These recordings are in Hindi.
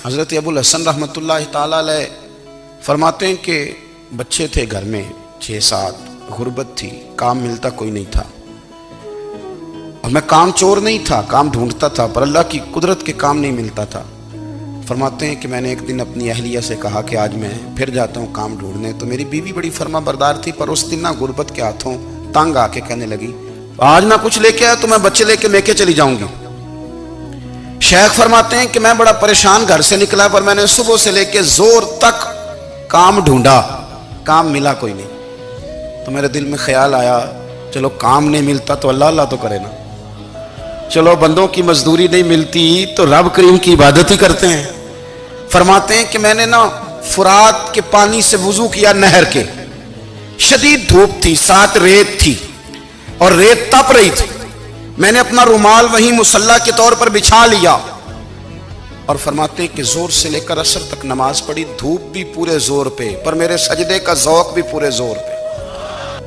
हज़रत अबुल हसन रहमतुल्लाह ताला अलैह फरमाते हैं कि बच्चे थे घर में 6-7, गुर्बत थी, काम मिलता कोई नहीं था और मैं काम चोर नहीं था, काम ढूंढता था, पर अल्लाह की कुदरत के काम नहीं मिलता था। फरमाते हैं कि मैंने एक दिन अपनी अहलिया से कहा कि आज मैं फिर जाता हूँ काम ढूंढने। तो मेरी बीवी बड़ी फर्मा बरदार थी, पर उस दिन ना गुर्बत के हाथों तंग आके कहने लगी आज ना कुछ लेके आया तो मैं बच्चे लेके मेके चली जाऊंगी। शेख फरमाते हैं कि मैं बड़ा परेशान घर से निकला, पर मैंने सुबह से लेके जोर तक काम ढूंढा, काम मिला कोई नहीं। तो मेरे दिल में ख्याल आया चलो काम नहीं मिलता तो अल्लाह अल्लाह तो करे ना, चलो बंदों की मजदूरी नहीं मिलती तो रब करीम की इबादत ही करते हैं। फरमाते हैं कि मैंने ना फुरात के पानी से वुजू किया, नहर के, शदीद धूप थी, साथ रेत थी और रेत तप रही थी। मैंने अपना रुमाल वहीं मुसल्ला के तौर पर बिछा लिया और फरमाते हैं कि जोर से लेकर असर तक नमाज पढ़ी, धूप भी पूरे जोर पे, पर मेरे सजदे का ज़ौक़ भी पूरे जोर पे।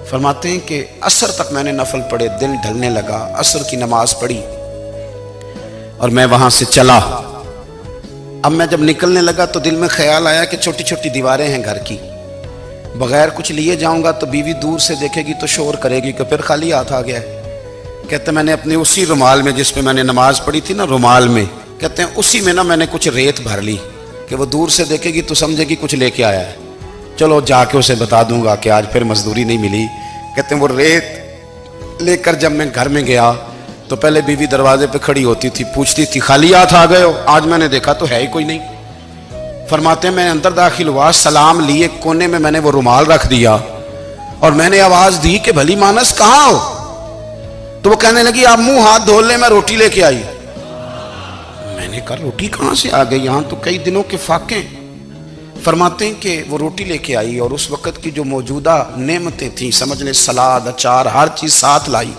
फरमाते हैं कि असर तक मैंने नफल पढ़े, दिन ढलने लगा, असर की नमाज पढ़ी और मैं वहां से चला। अब मैं जब निकलने लगा तो दिल में ख्याल आया कि छोटी छोटी दीवारें हैं घर की, बगैर कुछ लिए जाऊंगा तो बीवी दूर से देखेगी तो शोर करेगी कि फिर खाली हाथ आ गया है। कहते मैंने अपने उसी रुमाल में जिस पे मैंने नमाज पढ़ी थी ना, रुमाल में, कहते हैं उसी में ना मैंने कुछ रेत भर ली कि वो दूर से देखेगी तो समझेगी कुछ लेके आया है, चलो जाके उसे बता दूंगा कि आज फिर मजदूरी नहीं मिली। कहते हैं वो रेत लेकर जब मैं घर में गया तो पहले बीवी दरवाजे पे खड़ी होती थी, पूछती थी खाली हाथ आ गए हो? आज मैंने देखा तो है ही कोई नहीं। फरमाते हैं मैं अंदर दाखिल हुआ, सलाम लिए, कोने में मैंने वो रुमाल रख दिया और मैंने आवाज दी कि भली मानस कहाँ हो? तो वो कहने लगी आप मुंह हाथ धो ले, मैं रोटी लेके आई। मैंने कहा रोटी कहां से आ गई, यहां तो कई दिनों के फाके। फरमाते हैं कि वो रोटी लेके आई और उस वक्त की जो मौजूदा नेमतें थी, समझ ले सलाद, अचार, हर चीज साथ लाई।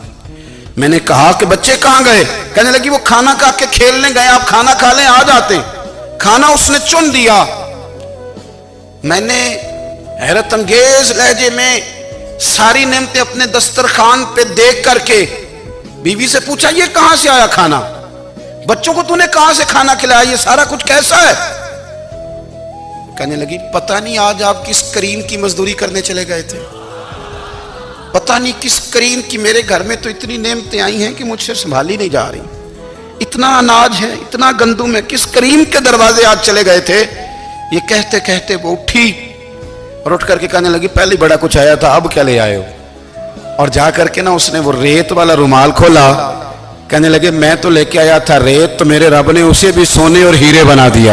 मैंने कहा कि बच्चे कहां गए? कहने लगी वो खाना खा के खेलने गए, आप खाना खा लें आ जाते। खाना उसने चुन दिया। मैंने हैरत अंगेज लहजे में सारी नेमतें अपने दस्तरखान पे देख करके बीवी से पूछा ये कहां से आया खाना? बच्चों को तूने कहां से खाना खिलाया? ये सारा कुछ कैसा है? कहने लगी पता नहीं आज आप किस करीम की मजदूरी करने चले गए थे, पता नहीं किस करीम की, मेरे घर में तो इतनी नेमतें आई हैं कि मुझसे संभाली नहीं जा रही, इतना अनाज है, इतना गंदुम है, किस करीम के दरवाजे आज चले गए थे? ये कहते कहते वो उठी और उठ करके कहने लगी पहले बड़ा कुछ आया था, अब क्या ले आए हो? और जा करके ना उसने वो रेत वाला रुमाल खोला, कहने लगे मैं तो लेके आया था रेत, तो मेरे रब ने उसे भी सोने और हीरे बना दिया।